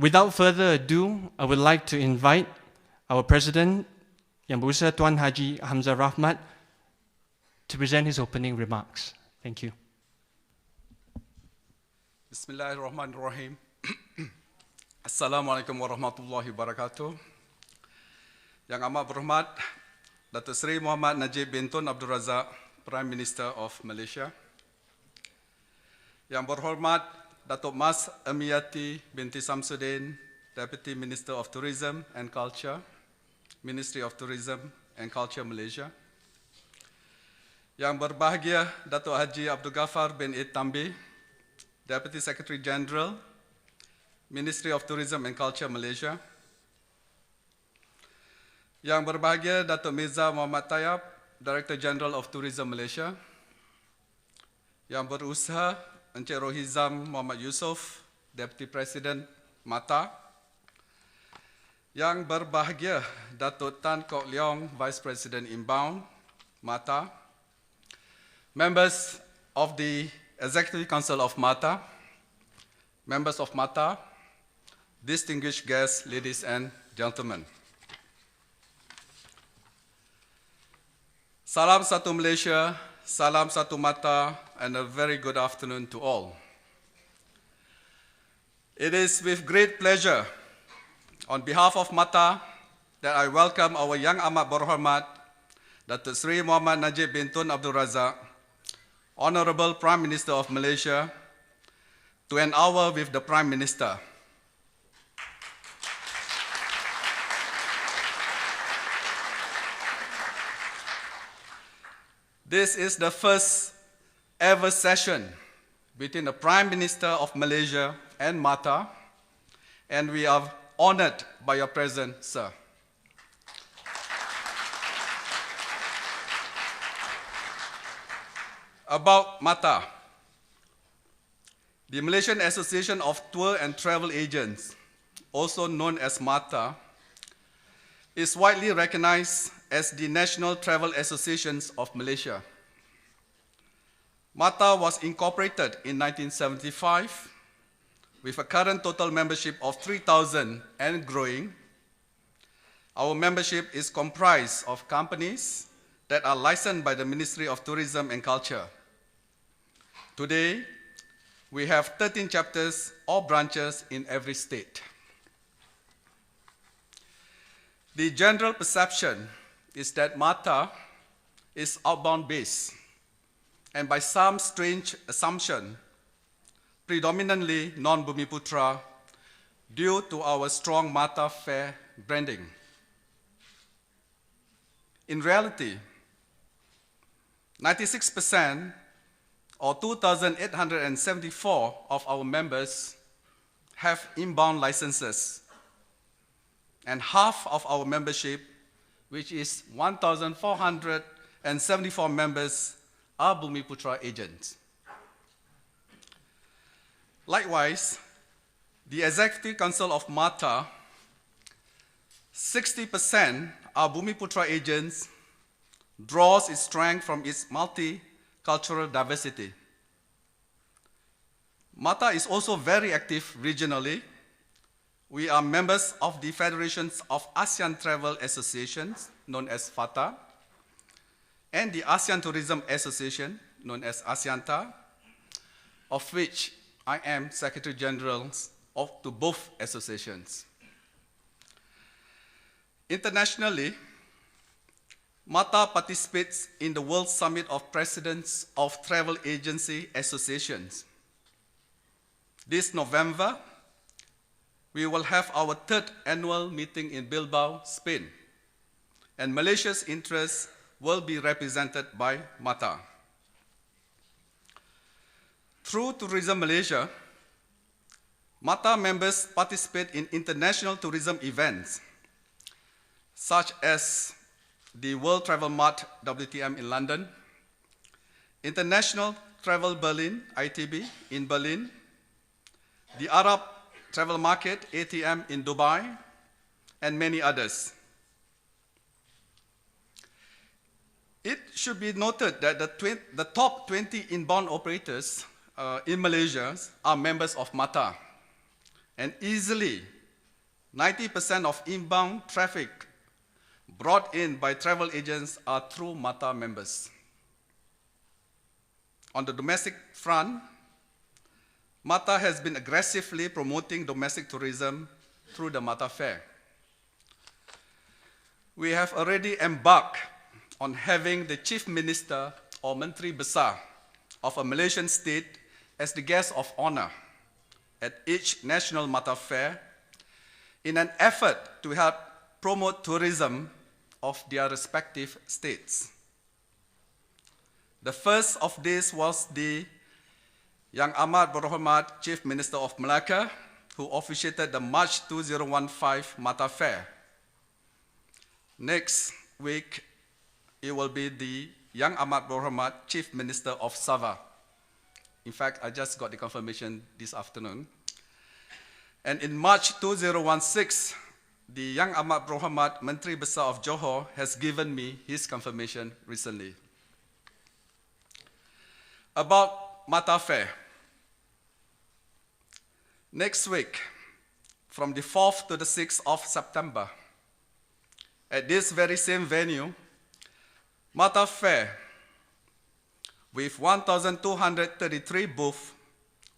Without further ado, I would like to invite our President, Yang Besar Tuan Haji Hamzah Rahmat, to present his opening remarks. Thank you. Bismillahirrahmanirrahim. Assalamualaikum warahmatullahi wabarakatuh. Yang amat berhormat, Datuk Seri Muhammad Najib bin Tun Abdul Razak, Prime Minister of Malaysia. Yang berhormat, Datuk Mas Amiyati binti Samsudin, Deputy Minister of Tourism and Culture, Ministry of Tourism and Culture Malaysia. Yang berbahagia, Datuk Haji Abdul Ghaffar bin Id Tambi, Deputy Secretary General, Ministry of Tourism and Culture Malaysia. Yang berbahagia, Datuk Mirza Muhammad Tayyab, Director General of Tourism Malaysia. Yang berusaha, Encik Rohizam Muhammad Yusof, Deputy President MATTA. Yang berbahagia, Datuk Tan Kok Leong, Vice President Inbound, MATTA. Members of the Executive Council of MATTA, members of MATTA, distinguished guests, ladies and gentlemen. Salam satu Malaysia, salam satu MATTA, and a very good afternoon to all. It is with great pleasure, on behalf of MATTA, that I welcome our Yang Amat Berhormat, Datuk Seri Muhammad Najib bin Tun Abdul Razak, Honorable Prime Minister of Malaysia, to an hour with the Prime Minister. This is the first ever session between the Prime Minister of Malaysia and MATTA, and we are honored by your presence, sir. About MATTA, the Malaysian Association of Tour and Travel Agents, also known as MATTA, is widely recognized as the National Travel Associations of Malaysia. MATTA was incorporated in 1975 with a current total membership of 3,000 and growing. Our membership is comprised of companies that are licensed by the Ministry of Tourism and Culture. Today, we have 13 chapters or branches in every state. The general perception is that MATTA is outbound based, and by some strange assumption, predominantly non-Bumiputra, due to our strong MATTA Fair branding. In reality, 96% or 2,874 of our members have inbound licenses, and half of our membership, which is 1,474 members, are Bumiputra agents. Likewise, the Executive Council of MATTA, 60% are Bumiputra agents, draws its strength from its multicultural diversity. MATTA is also very active regionally. We are members of the Federations of ASEAN Travel Associations, known as FATA, and the ASEAN Tourism Association, known as ASEANTA, of which I am Secretary General to both associations. Internationally, MATTA participates in the World Summit of Presidents of Travel Agency Associations. This November, we will have our third annual meeting in Bilbao, Spain, and Malaysia's interests will be represented by MATTA. Through Tourism Malaysia, MATTA members participate in international tourism events, such as the World Travel Mart WTM in London, International Travel Berlin, ITB, in Berlin, the Arab Travel Market, ATM, in Dubai, and many others. It should be noted that the top 20 inbound operators in Malaysia are members of MATTA, and easily 90% of inbound traffic brought in by travel agents are through MATTA members. On the domestic front, MATTA has been aggressively promoting domestic tourism through the MATTA Fair. We have already embarked on having the Chief Minister or Menteri Besar of a Malaysian state as the guest of honor at each national MATTA Fair in an effort to help promote tourism of their respective states. The first of these was the Yang Amat Berhormat Chief Minister of Malacca, who officiated the March 2015 MATTA Fair. Next week, it will be the Yang Amat Berhormat Chief Minister of Sabah. In fact, I just got the confirmation this afternoon. And in March 2016, the Yang Amat Berhormat Menteri Besar of Johor has given me his confirmation recently. About MATTA Fair. Next week, from the 4th to the 6th of September, at this very same venue, MATTA Fair, with 1,233 booths,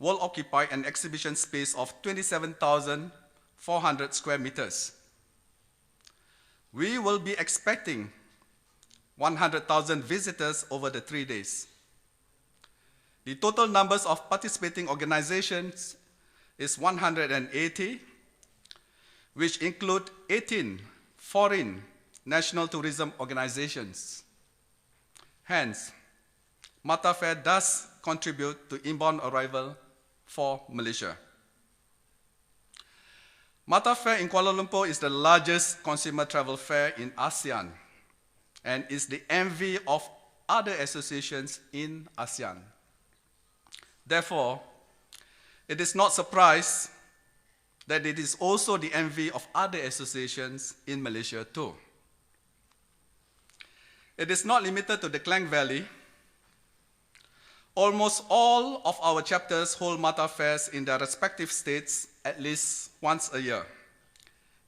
will occupy an exhibition space of 27,400 square meters. We will be expecting 100,000 visitors over the 3 days. The total numbers of participating organizations is 180, which include 18 foreign national tourism organizations. Hence, MATTA Fair does contribute to inbound arrival for Malaysia. MATTA Fair in Kuala Lumpur is the largest consumer travel fair in ASEAN and is the envy of other associations in ASEAN. Therefore, it is not surprised that it is also the envy of other associations in Malaysia too. It is not limited to the Klang Valley. Almost all of our chapters hold MATTA Fairs in their respective states at least once a year.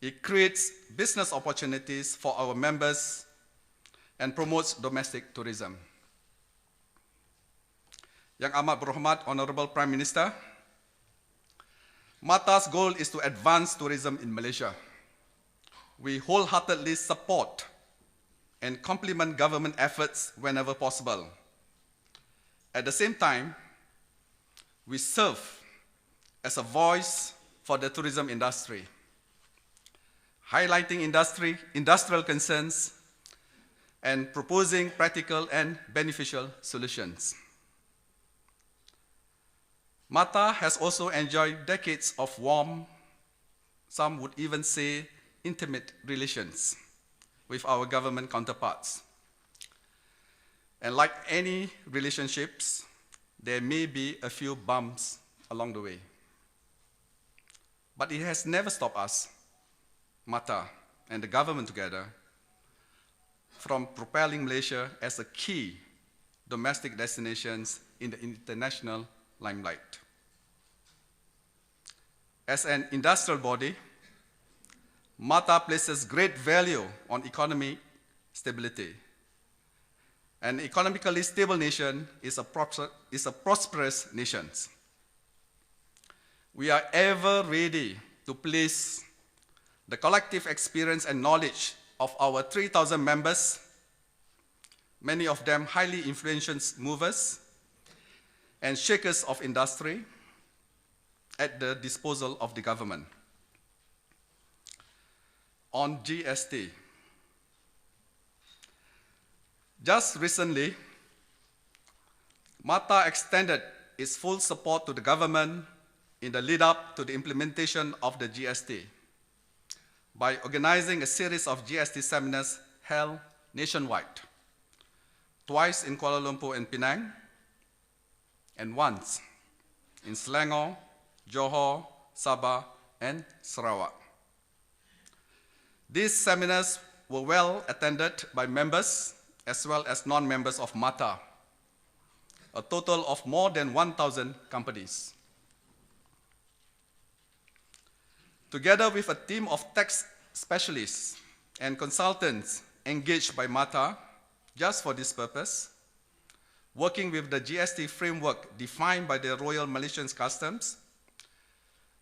It creates business opportunities for our members and promotes domestic tourism. Yang Amat Berhormat Honorable Prime Minister, MATTA's goal is to advance tourism in Malaysia. We wholeheartedly support and complement government efforts whenever possible. At the same time, we serve as a voice for the tourism industry, highlighting industrial concerns and proposing practical and beneficial solutions. MATTA has also enjoyed decades of warm, some would even say intimate relations with our government counterparts. And like any relationships, there may be a few bumps along the way. But it has never stopped us, MATTA and the government together, from propelling Malaysia as a key domestic destination in the international limelight. As an industrial body, MATTA places great value on economic stability. An economically stable nation is a prosperous nation. We are ever ready to place the collective experience and knowledge of our 3,000 members, many of them highly influential movers and shakers of industry, at the disposal of the government. On GST, just recently, MATTA extended its full support to the government in the lead up to the implementation of the GST by organizing a series of GST seminars held nationwide, twice in Kuala Lumpur and Penang, and once in Selangor, Johor, Sabah, and Sarawak. These seminars were well attended by members as well as non-members of MATTA, a total of more than 1,000 companies. Together with a team of tax specialists and consultants engaged by MATTA just for this purpose, working with the GST framework defined by the Royal Malaysian Customs,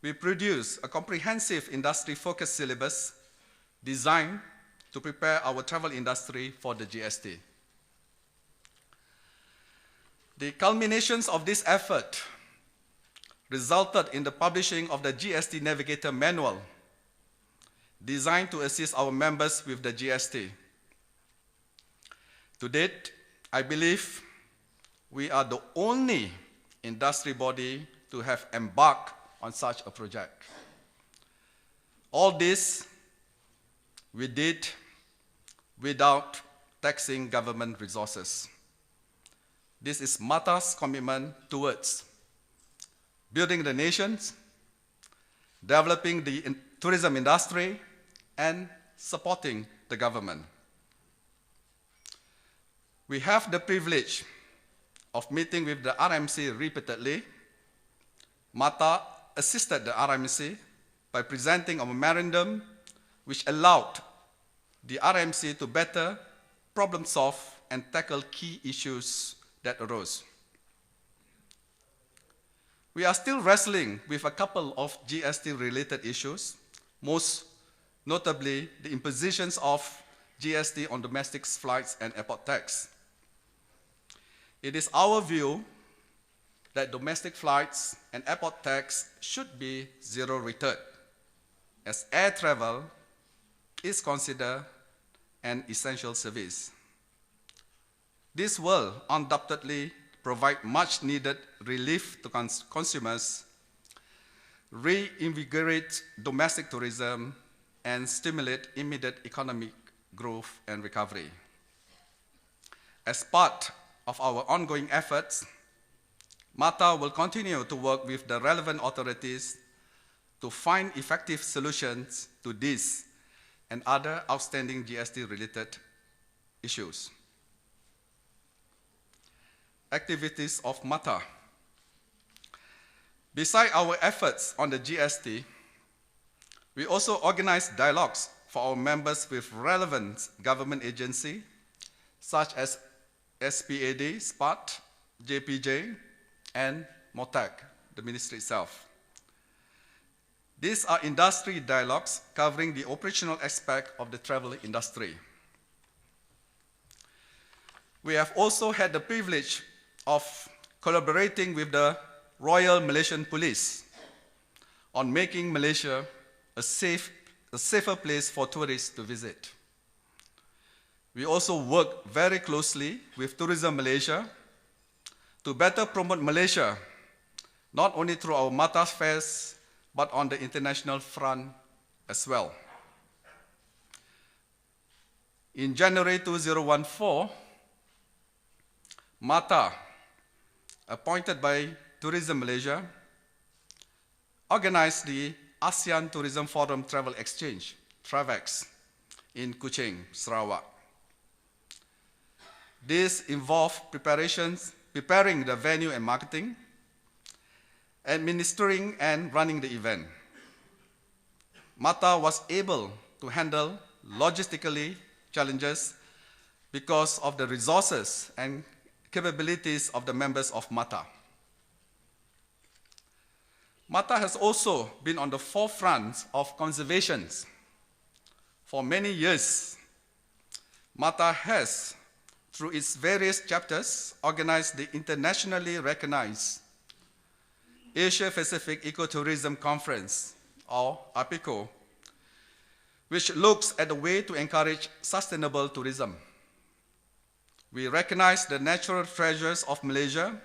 we produce a comprehensive industry-focused syllabus designed to prepare our travel industry for the GST. The culminations of this effort resulted in the publishing of the GST Navigator Manual, designed to assist our members with the GST. To date, I believe we are the only industry body to have embarked on such a project. All this we did without taxing government resources. This is MATTA's commitment towards building the nations, developing the tourism industry, and supporting the government. We have the privilege of meeting with the RMC repeatedly. MATTA assisted the RMC by presenting a memorandum which allowed the RMC to better problem solve and tackle key issues that arose. We are still wrestling with a couple of GST-related issues, most notably the impositions of GST on domestic flights and airport tax. It is our view that domestic flights and airport tax should be zero return, as air travel is considered an essential service. This will undoubtedly provide much needed relief to consumers, reinvigorate domestic tourism, and stimulate immediate economic growth and recovery. As part of our ongoing efforts, MATTA will continue to work with the relevant authorities to find effective solutions to these and other outstanding GST-related issues. Activities of MATTA. Beside our efforts on the GST, we also organize dialogues for our members with relevant government agencies such as SPAD, SPAT, JPJ, and MOTAC, the ministry itself. These are industry dialogues covering the operational aspect of the travel industry. We have also had the privilege of collaborating with the Royal Malaysian Police on making Malaysia a safer place for tourists to visit. We also work very closely with Tourism Malaysia to better promote Malaysia, not only through our MATTA fairs, but on the international front as well. In January 2014, MATTA, appointed by Tourism Malaysia, organized the ASEAN Tourism Forum Travel Exchange, TRAVEX, in Kuching, Sarawak. This involved preparing the venue and marketing, administering and running the event. MATTA was able to handle logistically challenges because of the resources and capabilities of the members of MATTA. MATTA has also been on the forefront of conservation. For many years, MATTA has, through its various chapters, organized the internationally recognized Asia-Pacific Ecotourism Conference, or APECO, which looks at a way to encourage sustainable tourism. We recognize the natural treasures of Malaysia,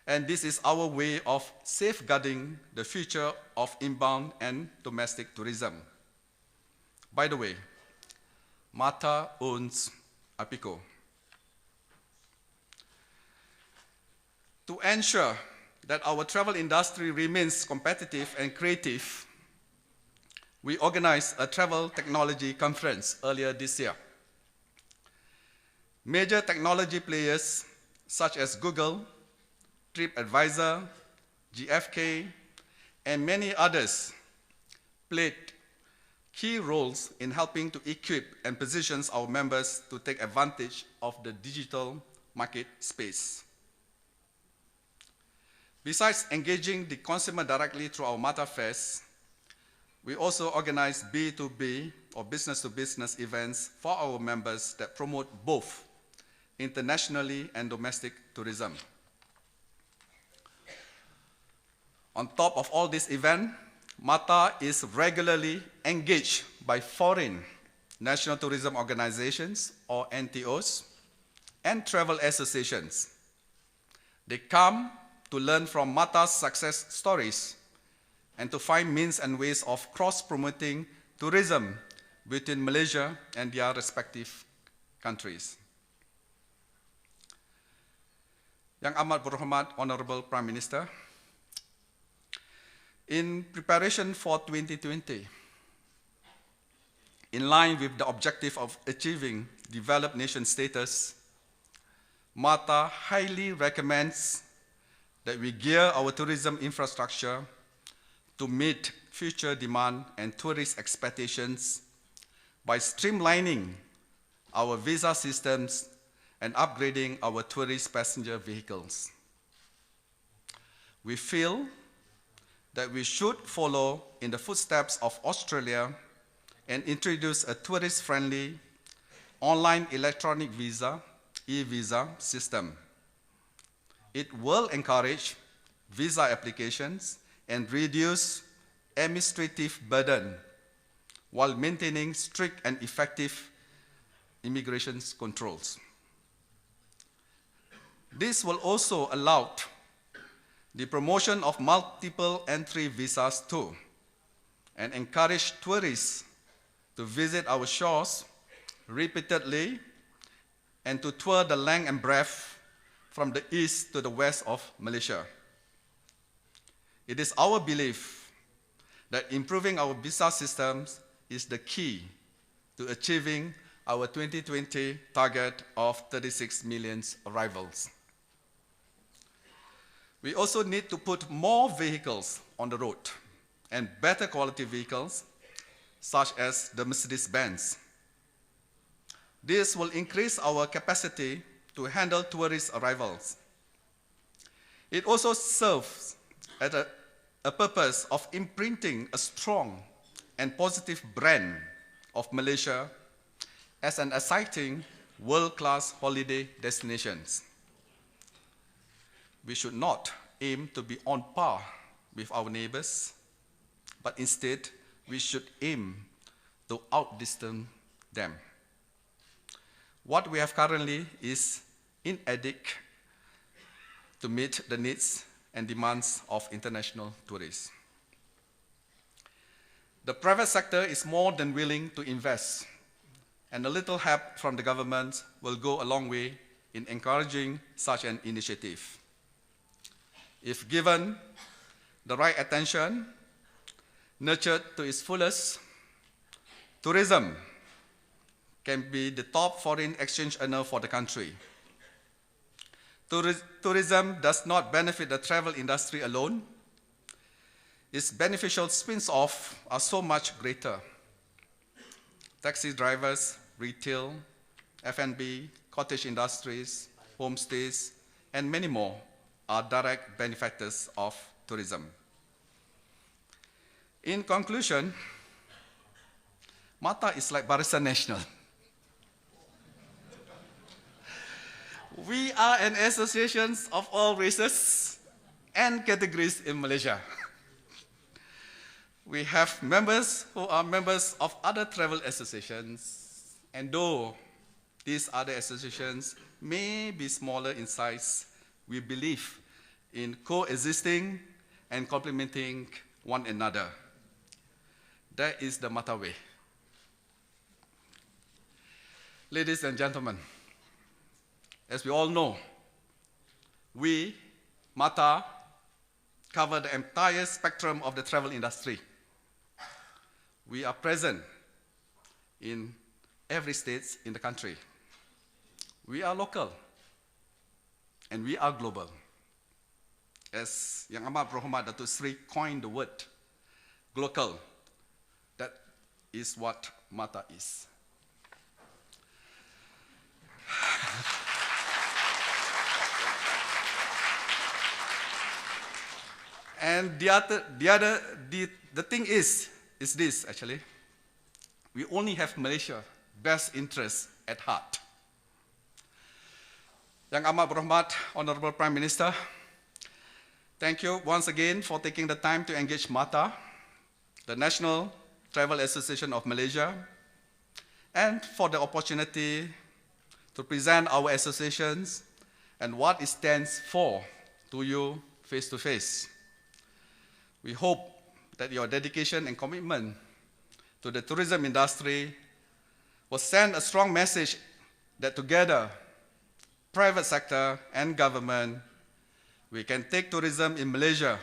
and this is our way of safeguarding the future of inbound and domestic tourism. By the way, MATTA owns APECO. To ensure that our travel industry remains competitive and creative, we organized a travel technology conference earlier this year. Major technology players such as Google, TripAdvisor, GfK, and many others played key roles in helping to equip and position our members to take advantage of the digital market space. Besides engaging the consumer directly through our MATTA Fairs, we also organize B2B or business-to-business events for our members that promote both internationally and domestic tourism. On top of all this event, MATTA is regularly engaged by foreign national tourism organizations or NTOs and travel associations. They come to learn from MATTA's success stories and to find means and ways of cross-promoting tourism between Malaysia and their respective countries. Yang Amat Berhormat Honorable Prime Minister, in preparation for 2020, in line with the objective of achieving developed nation status, MATTA highly recommends that we gear our tourism infrastructure to meet future demand and tourist expectations by streamlining our visa systems and upgrading our tourist passenger vehicles. We feel that we should follow in the footsteps of Australia and introduce a tourist-friendly online electronic visa, e-visa system. It will encourage visa applications and reduce administrative burden while maintaining strict and effective immigration controls. This will also allow the promotion of multiple entry visas too, and encourage tourists to visit our shores repeatedly and to tour the length and breadth from the east to the west of Malaysia. It is our belief that improving our visa systems is the key to achieving our 2020 target of 36 million arrivals. We also need to put more vehicles on the road and better quality vehicles, such as the Mercedes-Benz. This will increase our capacity to handle tourist arrivals. It also serves as a purpose of imprinting a strong and positive brand of Malaysia as an exciting world-class holiday destination. We should not aim to be on par with our neighbors, but instead we should aim to outdistance them. What we have currently is inadequate to meet the needs and demands of international tourists. The private sector is more than willing to invest, and a little help from the government will go a long way in encouraging such an initiative. If given the right attention, nurtured to its fullest, tourism can be the top foreign exchange earner for the country. Tourism does not benefit the travel industry alone. Its beneficial spin-offs are so much greater. Taxi drivers, retail, F&B, cottage industries, homestays, and many more are direct benefactors of tourism. In conclusion, MATTA is like Barisan Nasional. We are an association of all races and categories in Malaysia. We have members who are members of other travel associations, and though these other associations may be smaller in size, we believe in coexisting and complementing one another. That is the MATTA way. Ladies and gentlemen, as we all know, we, MATTA, cover the entire spectrum of the travel industry. We are present in every state in the country. We are local, and we are global. As Yang Amat Berhormat Datuk Sri coined the word, glocal, is what MATTA is. And the thing is this actually. We only have Malaysia best interest at heart. Yang Amat Berhormat, Honorable Prime Minister, thank you once again for taking the time to engage MATTA, the National Travel Association of Malaysia, and for the opportunity to present our associations and what it stands for to you face to face. We hope that your dedication and commitment to the tourism industry will send a strong message that together, private sector and government, we can take tourism in Malaysia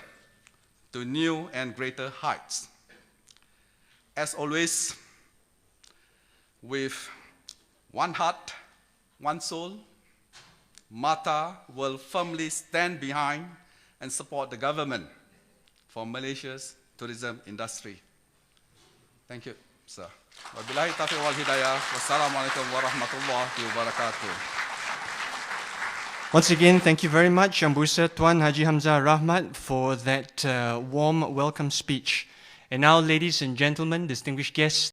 to new and greater heights. As always, with one heart, one soul, MATTA will firmly stand behind and support the government for Malaysia's tourism industry. Thank you, sir. Wabillahi taufiq wal hidayah. Wassalamualaikum warahmatullahi wabarakatuh. Once again, thank you very much, Yang Besar Tuan Haji Hamzah Rahmat, for that warm welcome speech. And now, ladies and gentlemen, distinguished guests,